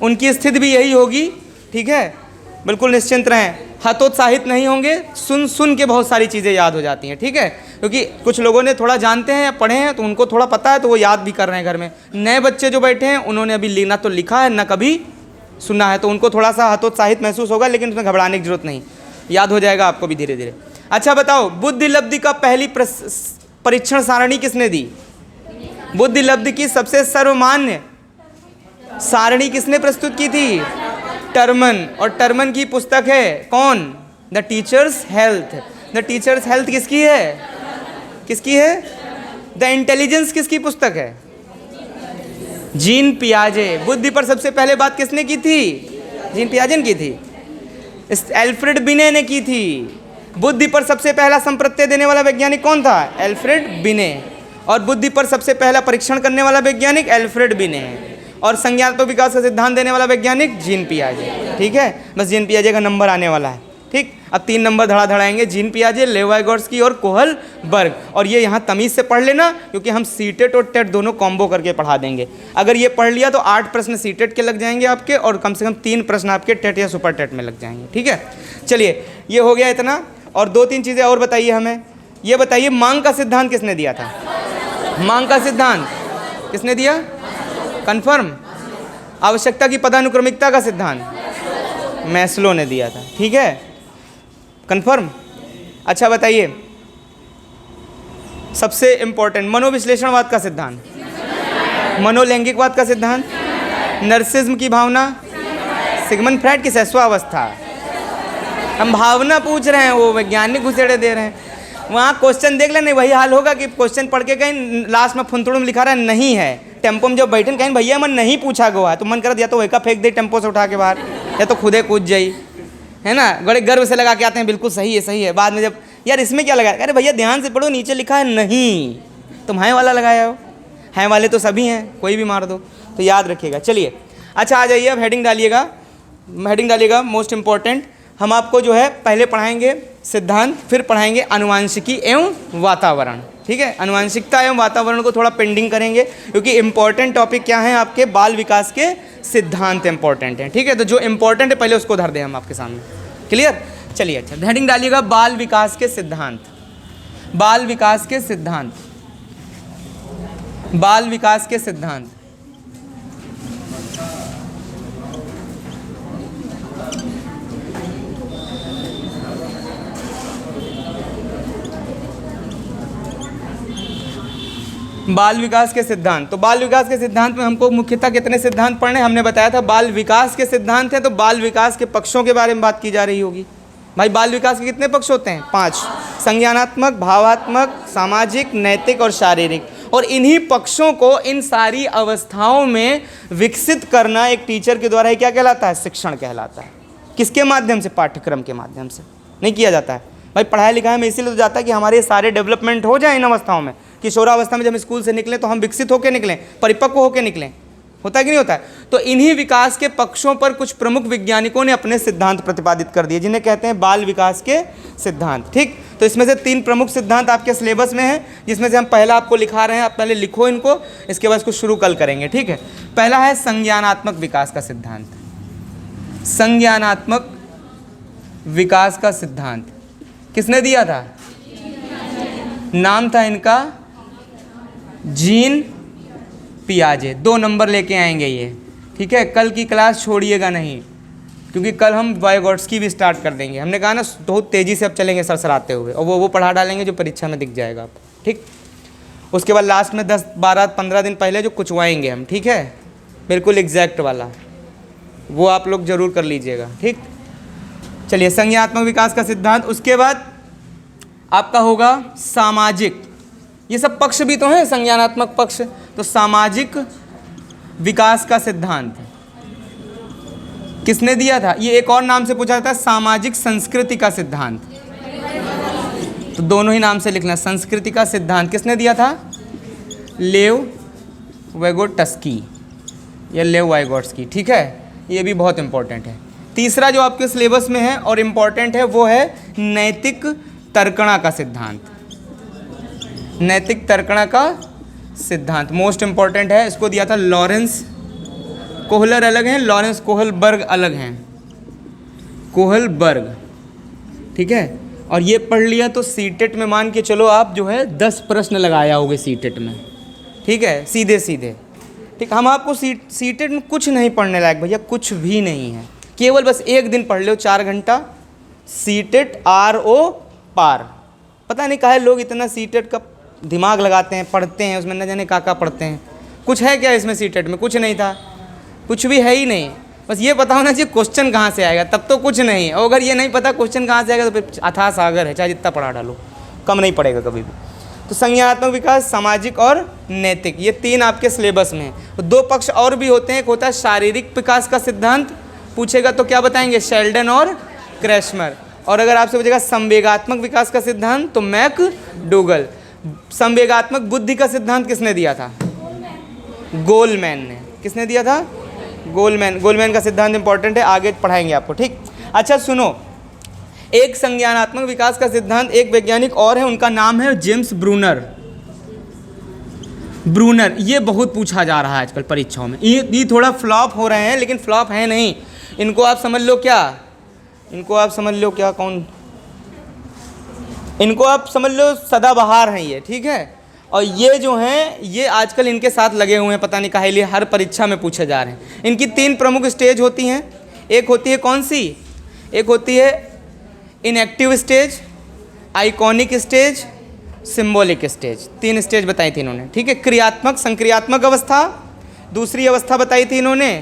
उनकी स्थिति भी यही होगी, ठीक है? बिल्कुल निश्चिंत रहें, हतोत्साहित नहीं होंगे, सुन सुन के बहुत सारी चीज़ें याद हो जाती हैं, ठीक है? क्योंकि कुछ लोगों ने थोड़ा जानते हैं या पढ़े हैं तो उनको थोड़ा पता है तो वो याद भी कर रहे हैं घर में। नए बच्चे जो बैठे हैं उन्होंने अभी लिखना तो लिखा है ना कभी सुना है, तो उनको थोड़ा सा हतोत्साहित महसूस होगा, लेकिन उसमें घबराने की जरूरत नहीं, याद हो जाएगा आपको भी धीरे धीरे। अच्छा बताओ, बुद्धि लब्धि का पहली परीक्षण सारणी किसने दी? बुद्धि लब्धि की सबसे सर्वमान्य सारणी किसने प्रस्तुत की थी? टर्मन। और टर्मन की पुस्तक है कौन? The teachers health. The teachers health किसकी है? किसकी है? द इंटेलिजेंस किसकी पुस्तक है? जीन पियाजे। बुद्धि पर सबसे पहले बात किसने की थी? जीन पियाजे ने की थी, एल्फ्रेड बिने ने की थी। बुद्धि पर सबसे पहला संप्रत्यय देने वाला वैज्ञानिक कौन था? एल्फ्रेड बिने। और बुद्धि पर सबसे पहला परीक्षण करने वाला वैज्ञानिक एल्फ्रेड बिने। और संज्ञानात्मक विकास का सिद्धांत देने वाला वैज्ञानिक जीन पियाजे, ठीक है? बस जीन पियाजे का नंबर आने वाला है, ठीक? अब 3 नंबर धड़ाधड़ाएंगे, जीन पियाजे, लेवाइगोर्स्की और कोहलबर्ग। और ये यहाँ तमीज़ से पढ़ लेना, क्योंकि हम सीटेट और टेट दोनों कॉम्बो करके पढ़ा देंगे। अगर ये पढ़ लिया तो 8 प्रश्न सीटेट के लग जाएंगे आपके, और कम से कम 3 प्रश्न आपके टेट या सुपर टेट में लग जाएंगे, ठीक है? चलिए, ये हो गया इतना। और 2-3 चीज़ें और बताइए हमें। ये बताइए, मांग का सिद्धांत किसने दिया था? मांग का सिद्धांत किसने दिया? कन्फर्म? आवश्यकता की पदानुक्रमिकता का सिद्धांत मैस्लो ने दिया था, ठीक है? कन्फर्म? अच्छा बताइए, सबसे इंपॉर्टेंट मनोविश्लेषणवाद का सिद्धांत, मनोलैंगिकवाद का सिद्धांत, नर्सिज्म की भावना, सिगमंड फ्राइड की शैशवावस्था। हम भावना पूछ रहे हैं, वो वैज्ञानिक घुसेड़े दे रहे हैं। वहाँ क्वेश्चन देख लेने, वही हाल होगा कि क्वेश्चन पढ़ के कहीं लास्ट में फुंथड़ू में लिखा रहा है नहीं है। टेम्पो में जब बैठे कहीं भैया मन नहीं पूछा गया है, तो मन करत या तो वही फेंक दे टेम्पो से उठा के बाहर, या तो खुदे कूद जाई, है ना? बड़े गर्व से लगा के आते हैं, बिल्कुल सही है सही है। बाद में जब यार इसमें क्या लगाया, अरे भैया ध्यान से पढ़ो, नीचे लिखा है नहीं, तुम हैं वाला लगाया हो, हैं वाले तो सभी हैं, कोई भी मार दो, तो याद रखिएगा। चलिए, अच्छा आ जाइए, अब हेडिंग डालिएगा, हेडिंग डालिएगा मोस्ट इंपॉर्टेंट। हम आपको जो है पहले पढ़ाएंगे सिद्धांत, फिर पढ़ाएंगे अनुवांशिकी एवं वातावरण, ठीक है? अनुवांशिकता एवं वातावरण को थोड़ा पेंडिंग करेंगे, क्योंकि इंपॉर्टेंट टॉपिक क्या है आपके? बाल विकास के सिद्धांत इंपॉर्टेंट हैं, ठीक है? तो जो इंपॉर्टेंट है पहले उसको धर दें हम आपके सामने, क्लियर? चलिए, अच्छा हेडिंग डालिएगा, बाल विकास के सिद्धांत। बाल विकास के सिद्धांत, बाल विकास के सिद्धांत। बाल विकास के सिद्धांत। तो बाल विकास के सिद्धांत में हमको मुख्यतः कितने सिद्धांत पढ़ने? हमने बताया था बाल विकास के सिद्धांत हैं, तो बाल विकास के पक्षों के बारे में बात की जा रही होगी। भाई बाल विकास के कितने पक्ष होते हैं? 5, संज्ञानात्मक, भावात्मक, सामाजिक, नैतिक और शारीरिक। और इन्हीं पक्षों को इन सारी अवस्थाओं में विकसित करना एक टीचर के द्वारा ही क्या कहलाता है? शिक्षण कहलाता है। किसके माध्यम से? पाठ्यक्रम के माध्यम से नहीं किया जाता है। भाई पढ़ाई लिखाई में इसीलिए तो जाता है कि हमारे सारे डेवलपमेंट हो जाए इन अवस्थाओं में। किशोरावस्था में जब हम स्कूल से निकलें तो हम विकसित होकर निकलें, परिपक्व होकर निकलें, होता है कि नहीं होता है? तो इन्हीं विकास के पक्षों पर कुछ प्रमुख वैज्ञानिकों ने अपने सिद्धांत प्रतिपादित कर दिए, जिन्हें कहते हैं बाल विकास के सिद्धांत, ठीक? तो इसमें से 3 प्रमुख सिद्धांत आपके सिलेबस में हैं, जिसमें से हम पहला आपको लिखा रहे हैं, आप पहले लिखो इनको, इसके बाद इसको शुरू कल करेंगे, ठीक है? पहला है संज्ञानात्मक विकास का सिद्धांत। संज्ञानात्मक विकास का सिद्धांत किसने दिया था? नाम था इनका जीन पियाजे। 2 नंबर लेके आएंगे ये, ठीक है? कल की क्लास छोड़िएगा नहीं, क्योंकि कल हम वाइगॉट्स्की भी स्टार्ट कर देंगे। हमने कहा ना बहुत तेज़ी से अब चलेंगे सरसराते हुए, और वो पढ़ा डालेंगे जो परीक्षा में दिख जाएगा आपको, ठीक। उसके बाद लास्ट में 10, 12, 15 दिन पहले जो कुचवाएंगे हम, ठीक है, बिल्कुल एग्जैक्ट वाला, वो आप लोग जरूर कर लीजिएगा, ठीक। चलिए, संज्ञानात्मक विकास का सिद्धांत। उसके बाद आपका होगा सामाजिक, ये सब पक्ष भी तो हैं संज्ञानात्मक पक्ष। तो सामाजिक विकास का सिद्धांत किसने दिया था? ये एक और नाम से पूछा जाता है, सामाजिक संस्कृति का सिद्धांत। तो दोनों ही नाम से लिखना। संस्कृति का सिद्धांत किसने दिया था? लेव वाइगोट्स्की या लेव वाइगोट्स्की, ठीक है। ये भी बहुत इंपॉर्टेंट है। तीसरा जो आपके सिलेबस में है और इम्पॉर्टेंट है वो है नैतिक तर्कणा का सिद्धांत। नैतिक तर्कणा का सिद्धांत मोस्ट इम्पॉर्टेंट है। इसको दिया था लॉरेंस कोहलर अलग हैं, लॉरेंस कोहलबर्ग अलग हैं, कोहलबर्ग, ठीक है। और ये पढ़ लिया तो सीटेट में मान के चलो आप जो है 10 प्रश्न लगाया होगे सीटेट में, ठीक है, सीधे सीधे, ठीक। हम आपको सीटेट में कुछ नहीं पढ़ने लायक भैया, कुछ भी नहीं है, केवल बस एक दिन पढ़ लो 4 घंटा सीटेट RO पार। पता नहीं काहे लोग इतना सीटेट का दिमाग लगाते हैं, पढ़ते हैं, उसमें न जाने का पढ़ते हैं। कुछ है क्या इसमें? सीटेट में कुछ नहीं था, कुछ भी है ही नहीं। बस ये पता होना चाहिए क्वेश्चन कहाँ से आएगा, तब तो कुछ नहीं है। और अगर ये नहीं पता क्वेश्चन कहाँ से आएगा तो फिर अथाह सागर है, चाहे जितना पढ़ा डालो कम नहीं पड़ेगा कभी भी। तो संज्ञानात्मक विकास, सामाजिक और नैतिक, ये 3 आपके सिलेबस में है। 2 पक्ष और भी होते हैं। एक होता है शारीरिक विकास का सिद्धांत, पूछेगा तो क्या बताएंगे? शेल्डन और क्रैशमर। और अगर आपसे पूछेगा संवेगात्मक विकास का सिद्धांत तो मैकडूगल। संवेगात्मक बुद्धि का सिद्धांत किसने दिया था? गोलमैन ने। किसने दिया था? गोलमैन। गोलमैन का सिद्धांत इंपॉर्टेंट है, आगे पढ़ाएंगे आपको, ठीक। अच्छा सुनो, एक संज्ञानात्मक विकास का सिद्धांत, एक वैज्ञानिक और है, उनका नाम है जेम्स ब्रूनर। ब्रूनर, ये बहुत पूछा जा रहा है आजकल परीक्षाओं में। ये थोड़ा फ्लॉप हो रहे हैं, लेकिन फ्लॉप है नहीं, इनको आप समझ लो क्या, इनको आप समझ लो क्या, कौन, इनको आप समझ लो सदाबहार हैं ये, ठीक है। और ये जो हैं ये आजकल इनके साथ लगे हुए हैं, पता नहीं काहे लिए हर परीक्षा में पूछे जा रहे हैं। इनकी 3 प्रमुख स्टेज होती हैं। एक होती है कौन सी? एक होती है inactive stage, iconic stage, symbolic stage. 3 stage बताई थी इन्होंने, ठीक है। क्रियात्मक संक्रियात्मक अवस्था, दूसरी अवस्था बताई थी इन्होंने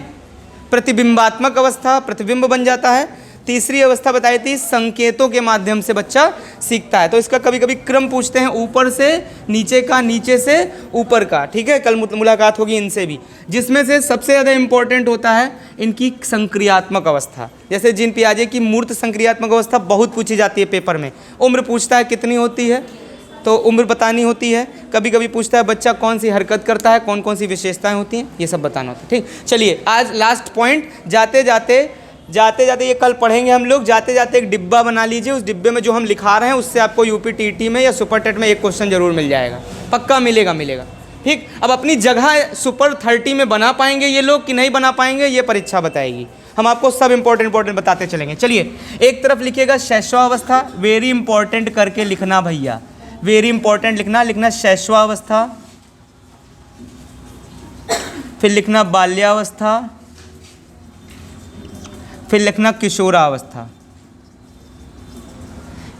प्रतिबिंबात्मक अवस्था, प्रतिबिंब बन जाता है। तीसरी अवस्था बताई थी संकेतों के माध्यम से बच्चा सीखता है। तो इसका कभी कभी क्रम पूछते हैं, ऊपर से नीचे का, नीचे से ऊपर का, ठीक है। कल मुलाकात होगी इनसे भी, जिसमें से सबसे ज़्यादा इंपॉर्टेंट होता है इनकी संक्रियात्मक अवस्था। जैसे जीन पियाजे की मूर्त संक्रियात्मक अवस्था बहुत पूछी जाती है पेपर में। उम्र पूछता है कितनी होती है, तो उम्र बतानी होती है। कभी कभी पूछता है बच्चा कौन सी हरकत करता है, कौन कौन सी विशेषताएं होती हैं, ये सब बताना होता है, ठीक। चलिए आज लास्ट पॉइंट, जाते जाते ये कल पढ़ेंगे हम लोग। जाते जाते एक डिब्बा बना लीजिए, उस डिब्बे में जो हम लिखा रहे हैं उससे आपको यूपी टीटी में या सुपर टेट में एक क्वेश्चन जरूर मिल जाएगा, पक्का मिलेगा, ठीक। अब अपनी जगह सुपर 30 में बना पाएंगे ये लोग कि नहीं बना पाएंगे, ये परीक्षा बताएगी। हम आपको सब इंपॉर्टेंट बताते चलेंगे। चलिए, एक तरफ लिखिएगा शैशवावस्था, वेरी इंपॉर्टेंट करके लिखना भैया, वेरी इंपॉर्टेंट लिखना शैशवावस्था, फिर लिखना बाल्यावस्था, फिर लिखना किशोरावस्था।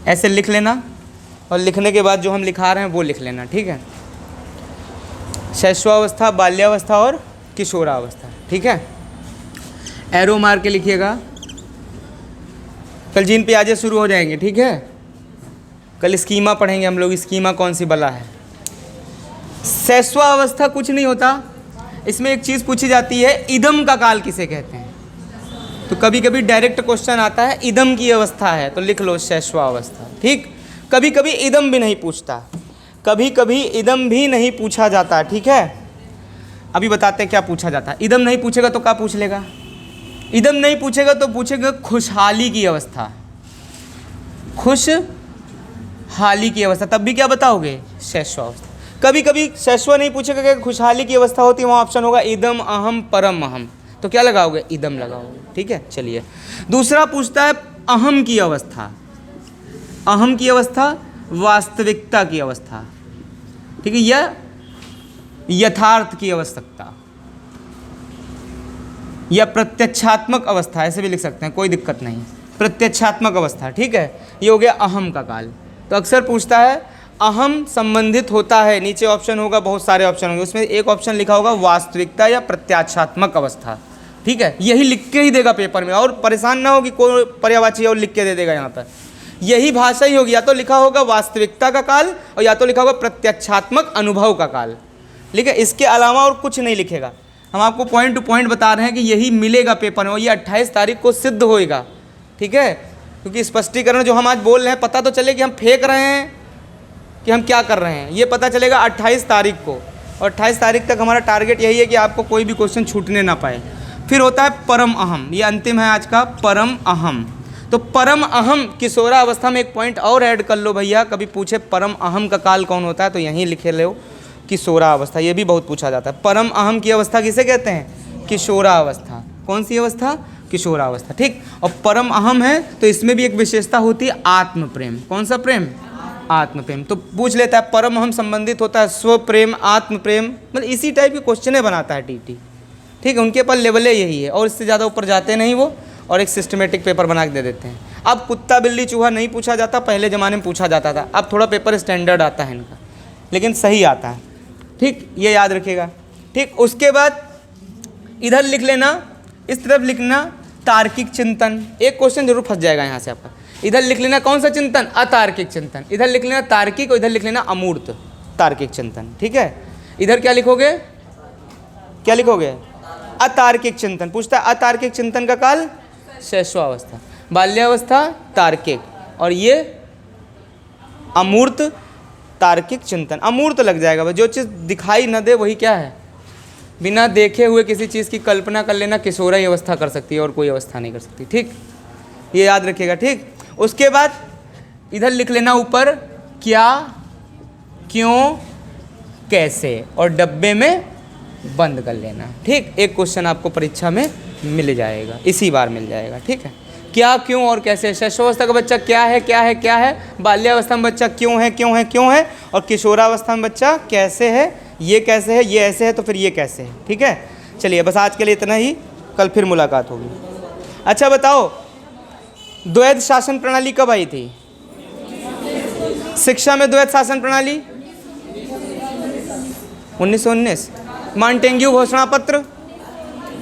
ऐसे लिख लेना, और लिखने के बाद जो हम लिखा रहे हैं वो लिख लेना, ठीक है। शैशवावस्था, बाल्यावस्था और किशोरावस्था, ठीक है। एरो मार के लिखिएगा। कल जीन पियाजे शुरू हो जाएंगे, ठीक है। कल स्कीमा पढ़ेंगे हम लोग, स्कीमा कौन सी बला है। शैशवावस्था कुछ नहीं होता, इसमें एक चीज़ पूछी जाती है, इदम का काल किसे कहते हैं। तो कभी कभी डायरेक्ट क्वेश्चन आता है इदम की अवस्था है, तो लिख लो शैशवावस्था, ठीक। कभी कभी इदम भी नहीं पूछता, कभी कभी इदम भी नहीं पूछा जाता, ठीक है। अभी बताते हैं क्या पूछा जाता है। इदम नहीं पूछेगा तो क्या पूछ लेगा? इदम नहीं पूछेगा तो पूछेगा खुशहाली की अवस्था, खुशहाली की अवस्था, तब भी क्या बताओगे? शैशवावस्था। कभी कभी शैशवा नहीं पूछेगा कि खुशहाली की अवस्था होती है, वहाँ ऑप्शन होगा इदम अहम परम अहम, तो क्या लगाओगे? इदम लगाओगे, ठीक है। चलिए, दूसरा पूछता है अहम की अवस्था, अहम की अवस्था वास्तविकता की अवस्था, ठीक है, या यथार्थ की आवश्यकता, या प्रत्यक्षात्मक अवस्था, ऐसे भी लिख सकते हैं, कोई दिक्कत नहीं। प्रत्यक्षात्मक अवस्था, ठीक है। ये हो गया अहम का काल। तो अक्सर पूछता है अहम संबंधित होता है, नीचे ऑप्शन होगा, बहुत सारे ऑप्शन होंगे, उसमें एक ऑप्शन लिखा होगा वास्तविकता या प्रत्याक्षात्मक अवस्था, ठीक है। यही लिख के ही देगा पेपर में, और परेशान ना हो कि कोई पर्यायवाची और लिख के दे देगा यहाँ पर। यही भाषा ही होगी, या तो लिखा होगा वास्तविकता का काल और या तो लिखा होगा प्रत्यक्षात्मक अनुभव का काल, ठीक है। इसके अलावा और कुछ नहीं लिखेगा। हम आपको पॉइंट टू पॉइंट बता रहे हैं कि यही मिलेगा पेपर में, और ये 28 तारीख को सिद्ध होएगा, ठीक है। क्योंकि स्पष्टीकरण जो हम आज बोल रहे हैं, पता तो चले कि हम फेंक रहे हैं कि हम क्या कर रहे हैं, ये पता चलेगा 28 तारीख को। और 28 तारीख तक हमारा टारगेट यही है कि आपको कोई भी क्वेश्चन छूटने ना पाए। फिर होता है परम अहम, ये अंतिम है आज का, परम अहम। तो परम अहम किशोरावस्था में एक पॉइंट और ऐड कर लो भैया, कभी पूछे परम अहम का काल कौन होता है तो यहीं लिखे लो किशोरावस्था, ये भी बहुत पूछा जाता है। परम अहम की अवस्था किसे कहते हैं? किशोरावस्था। कौन सी अवस्था? किशोरावस्था, ठीक। और परम अहम है तो इसमें भी एक विशेषता होती है आत्म प्रेम। कौन सा प्रेम? आत्म प्रेम। तो पूछ लेता है परम अहम संबंधित होता है स्व प्रेम, आत्म प्रेम, मतलब इसी टाइप के क्वेश्चन बनाता है टीटी, ठीक है। उनके पास लेवल यही है और इससे ज़्यादा ऊपर जाते नहीं वो, और एक सिस्टमेटिक पेपर बना के दे देते हैं। अब कुत्ता बिल्ली चूहा नहीं पूछा जाता, पहले ज़माने में पूछा जाता था। अब थोड़ा पेपर स्टैंडर्ड आता है इनका, लेकिन सही आता है, ठीक, ये याद रखिएगा, ठीक। उसके बाद इधर लिख लेना, इस तरफ लिखना तार्किक चिंतन। एक क्वेश्चन जरूर फंस जाएगा यहाँ से आपका। इधर लिख लेना कौन सा चिंतन? अतार्किक चिंतन। इधर लिख लेना तार्किक और इधर लिख लेना अमूर्त तार्किक चिंतन, ठीक है। इधर क्या लिखोगे? क्या लिखोगे? अतार्किक चिंतन। पूछता है अतार्किक चिंतन का काल शैशवावस्था, बाल्यावस्था तार्किक, और ये अमूर्त तार्किक चिंतन। अमूर्त लग जाएगा भाई, जो चीज़ दिखाई न दे वही क्या है? बिना देखे हुए किसी चीज़ की कल्पना कर लेना किशोरा ही अवस्था कर सकती है और कोई अवस्था नहीं कर सकती, ठीक, ये याद रखिएगा, ठीक। उसके बाद इधर लिख लेना ऊपर क्या, क्यों, कैसे, और डब्बे में बंद कर लेना, ठीक। एक क्वेश्चन आपको परीक्षा में मिल जाएगा, इसी बार मिल जाएगा, ठीक है। क्या, क्यों और कैसे। शैशवावस्था का बच्चा क्या है, क्या है, क्या है। बाल्यावस्था में बच्चा क्यों है, क्यों है, क्यों है। और किशोरावस्था में बच्चा कैसे है, ये कैसे है, ये ऐसे है तो फिर ये कैसे है, ठीक है। चलिए बस आज के लिए इतना ही, कल फिर मुलाकात होगी। अच्छा बताओ, द्वैध शासन प्रणाली कब आई थी? शिक्षा में द्वैध शासन प्रणाली 1919। मॉन्टेग्यू घोषणा पत्र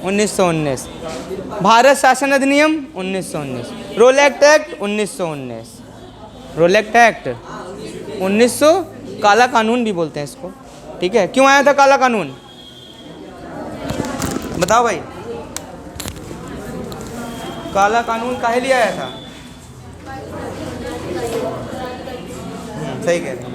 1919। भारत शासन अधिनियम 1919। रोलेक्ट एक्ट 1919। रोलेक्ट एक्ट 1900। काला कानून भी बोलते हैं इसको, ठीक है। क्यों आया था काला कानून? बताओ भाई, काला कानून काहे लिए आया था? सही कह रहे हैं।